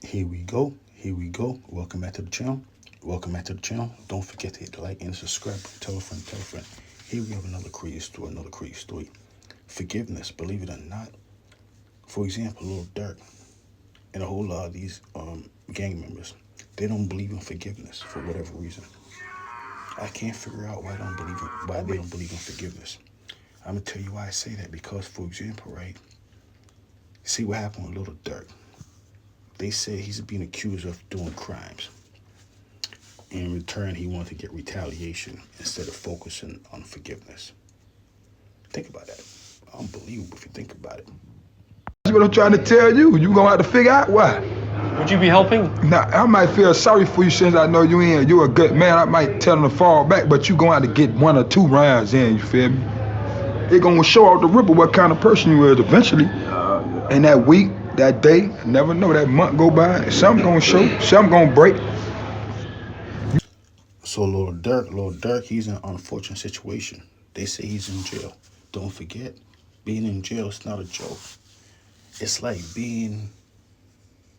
Here we go. Here we go. Welcome back to the channel. Welcome back to the channel. Don't forget to hit the like and subscribe. Tell a friend, tell a friend. Here we have another crazy story, Forgiveness, believe it or not. For example, little Durk and a whole lot of these gang members, they don't believe in forgiveness for whatever reason. I can't figure out why they don't believe in forgiveness. I'm gonna tell you why I say that because, for example, right? See what happened with little Durk. They say he's being accused of doing crimes. In return, he wanted to get retaliation instead of focusing on forgiveness. Think about that. Unbelievable if you think about it. That's what I'm trying to tell you. You gonna have to figure out why. Would you be helping? Now, I might feel sorry for you since I know you're a good man. I might tell him to fall back, but you gonna have to get 1 or 2 rounds in, you feel me? It gonna show out the ripple what kind of person you is eventually. And that week, that day, I never know, that month go by, and something gonna show, something gonna break. So little Durk, he's in an unfortunate situation. They say he's in jail. Don't forget, being in jail is not a joke. It's like being,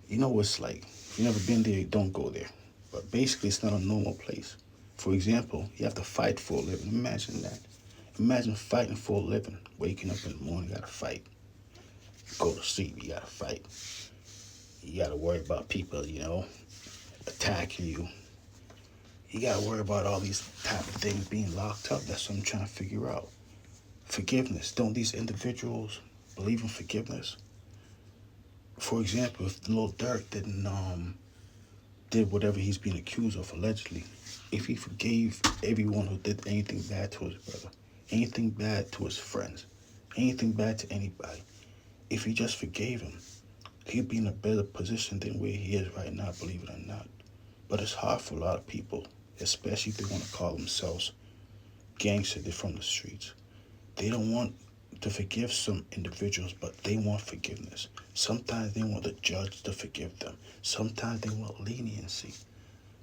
it's like. If you've never been there, don't go there. But basically, it's not a normal place. For example, you have to fight for a living. Imagine that. Imagine fighting for a living. Waking up in the morning, you gotta fight. Go to sleep, you gotta fight. You gotta worry about people, attacking you. You gotta worry about all these type of things being locked up. That's what I'm trying to figure out. Forgiveness. Don't these individuals believe in forgiveness? For example, if little Durk did whatever he's being accused of allegedly, if he forgave everyone who did anything bad to his brother, anything bad to his friends, anything bad to anybody, if he just forgave him, he'd be in a better position than where he is right now, believe it or not. But it's hard for a lot of people, especially if they want to call themselves gangsters. They're from the streets. They don't want to forgive some individuals, but they want forgiveness. Sometimes they want the judge to forgive them. Sometimes they want leniency.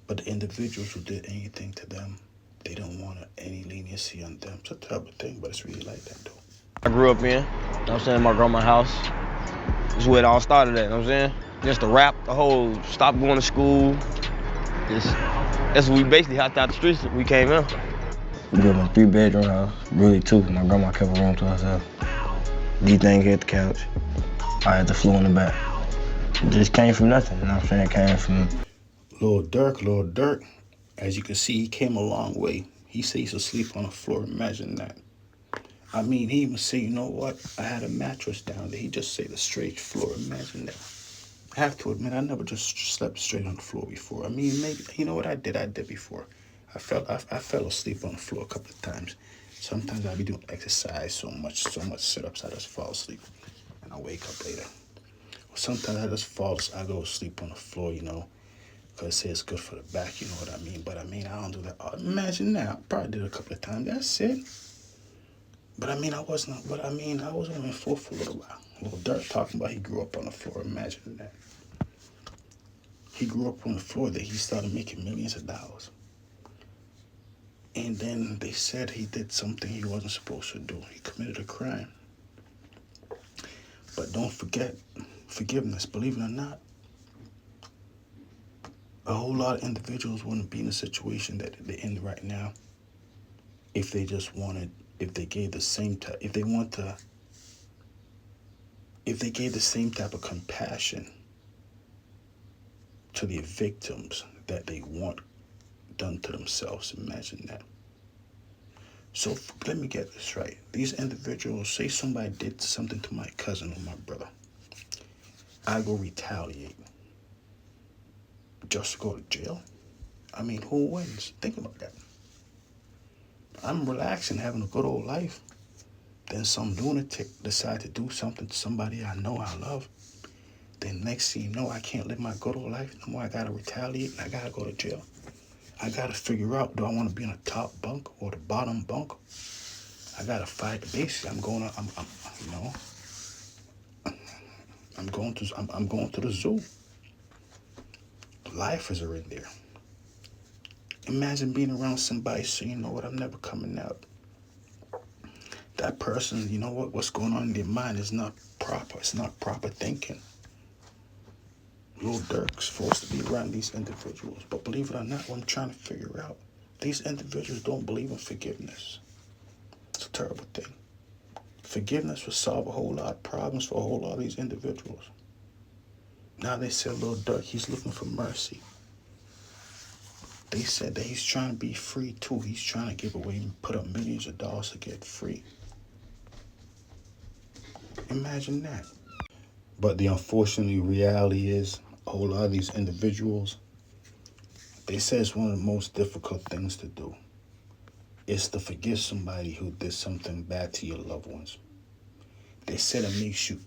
But the individuals who did anything to them, they don't want any leniency on them. It's a terrible thing, but it's really like that, though. I grew up in, you know what I'm saying, my grandma's house. This is where it all started at, you know what I'm saying? Just the rap, the whole stop going to school. That's what we basically hopped out the streets. We came in. We grew up in a 3-bedroom house, really 2. My grandma kept a room to herself. D-thing hit the couch. I had the floor in the back. It just came from nothing, you know what I'm saying? It came from... Little Durk, as you can see, he came a long way. He said he used to sleep on the floor. Imagine that. I mean, he even said, you know what? I had a mattress down there. He just said the straight floor. Imagine that. I have to admit, I never just slept straight on the floor before. I mean, maybe, you know what I did? before. I fell asleep on the floor a couple of times. Sometimes I'll be doing exercise so much sit-ups, I just fall asleep. And I wake up later. Sometimes I go to sleep on the floor, because it says it's good for the back, you know what I mean? But I don't do that. Imagine that. I probably did it a couple of times. That's it. But I was only in full for a little while. Little Durk talking about he grew up on the floor. Imagine that. He grew up on the floor that he started making millions of dollars. And then they said he did something he wasn't supposed to do. He committed a crime. But don't forget, forgiveness, believe it or not, a whole lot of individuals wouldn't be in the situation that they're in right now if they just wanted, if they gave the same type, if they gave the same type of compassion to the victims that they want done to themselves. Imagine that. So let me get this right. These individuals, say somebody did something to my cousin or my brother. I go retaliate just to go to jail. Who wins? Think about that. I'm relaxing, having a good old life. Then some lunatic decide to do something to somebody I know I love. Then next thing you know, I can't live my good old life no more. I gotta retaliate and I gotta go to jail. I gotta figure out, do I want to be in the top bunk or the bottom bunk? I gotta fight. Basically, I'm going to the zoo. Lifers are in there. Imagine being around somebody saying, you know what, I'm never coming out. That person, you know what's going on in their mind is not proper. It's not proper thinking. Lil Durk's supposed to be around these individuals. But believe it or not, what I'm trying to figure out, these individuals don't believe in forgiveness. It's a terrible thing. Forgiveness would solve a whole lot of problems for a whole lot of these individuals. Now they said Lil Durk, he's looking for mercy. They said that he's trying to be free too. He's trying to give away and put up millions of dollars to get free. Imagine that. But the unfortunate reality is a whole lot of these individuals, they say it's one of the most difficult things to do. Is to forgive somebody who did something bad to your loved ones. They said it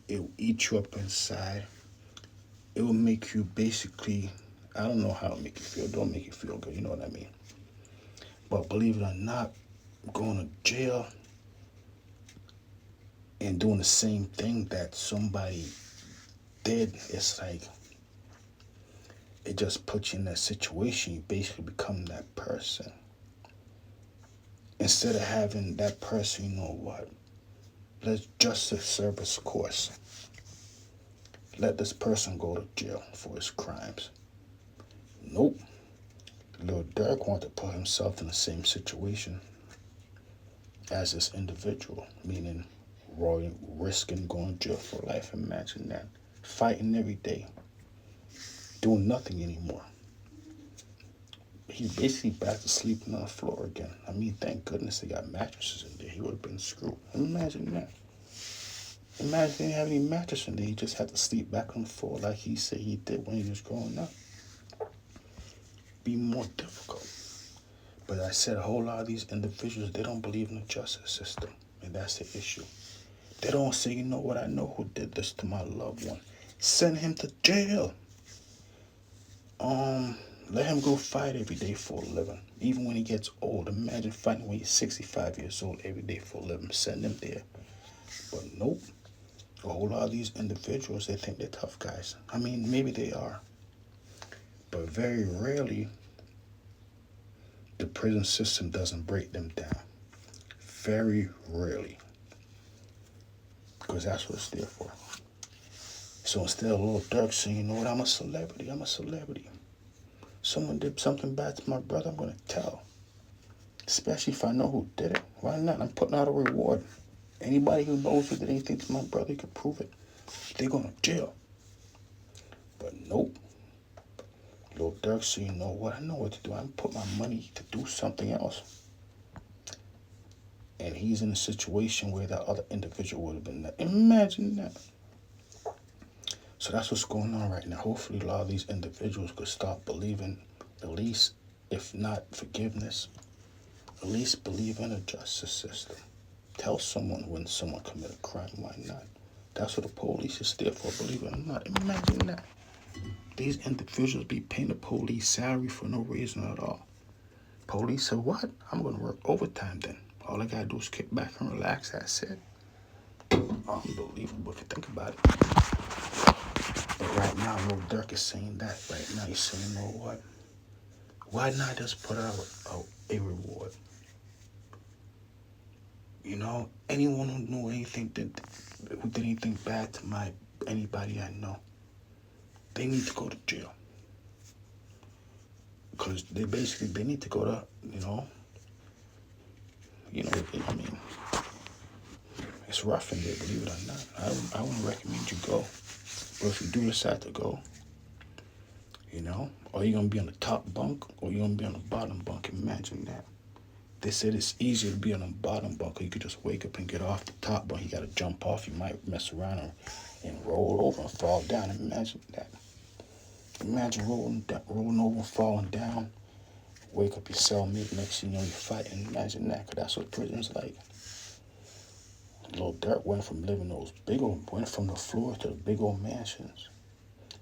will eat you up inside. It will make you basically, I don't know how to make you feel. Don't make you feel good, you know what I mean? But believe it or not, going to jail and doing the same thing that somebody did, it's like, it just puts you in that situation. You basically become that person. Instead of having that person, you know what? Let justice serve its course. Let this person go to jail for his crimes. Nope. Lil Durk wanted to put himself in the same situation as this individual, meaning risking going to jail for life. Imagine that. Fighting every day. Doing nothing anymore. He's basically back to sleeping on the floor again. I mean, thank goodness they got mattresses in there. He would have been screwed. Imagine that. Imagine they didn't have any mattress in there. He just had to sleep back on the floor like he said he did when he was growing up. Be more difficult. But I said a whole lot of these individuals, they don't believe in the justice system. And that's the issue. They don't say, you know what, I know who did this to my loved one. Send him to jail. Let him go fight every day for a living. Even when he gets old. Imagine fighting when he's 65 years old every day for a living. Send him there. But nope. A whole lot of these individuals, they think they're tough guys. I mean, maybe they are. But very rarely, the prison system doesn't break them down. Very rarely. Because that's what it's there for. So instead of Lil Durk saying, you know what, I'm a celebrity. Someone did something bad to my brother, I'm going to tell. Especially if I know who did it. Why not? I'm putting out a reward. Anybody who knows who did anything to my brother can prove it. They're going to jail. But nope. Lil Durk said, you know what? I know what to do. I'm put my money to do something else. And he's in a situation where that other individual would have been there. Imagine that. So that's what's going on right now. Hopefully a lot of these individuals could start believing, at least, if not forgiveness, at least believe in a justice system. Tell someone when someone commit a crime, why not? That's what the police is there for, believe it or not. Imagine that. These individuals be paying the police salary for no reason at all. Police said, what? I'm going to work overtime then. All I got to do is kick back and relax, that's it. Unbelievable if you think about it. But right now, Lil Durk is saying that. Right now, he's saying, you know what? Why not just put out a reward? You know, anyone who knew anything, who did anything bad to anybody I know, they need to go to jail. Because they need to go to, I mean, it's rough in there, believe it or not. I wouldn't recommend you go. But if you do decide to go, are you going to be on the top bunk or you going to be on the bottom bunk? Imagine that. They said it's easier to be on the bottom bunk, or you could just wake up and get off the top bunk. You got to jump off. You might mess around and roll over and fall down. Imagine that. Imagine rolling over, falling down, wake up your cellmate, next thing you know, you're fighting. Imagine that, because that's what prison's like. Lil Durk went from went from the floor to the big old mansions.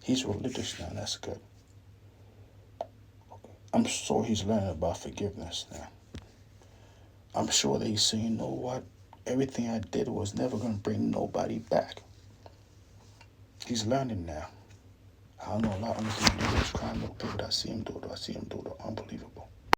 He's religious now, that's good. I'm sure he's learning about forgiveness now. I'm sure that he's saying, you know what? Everything I did was never going to bring nobody back. He's learning now. I don't know a lot of things do this crime, but I see him do it. Unbelievable.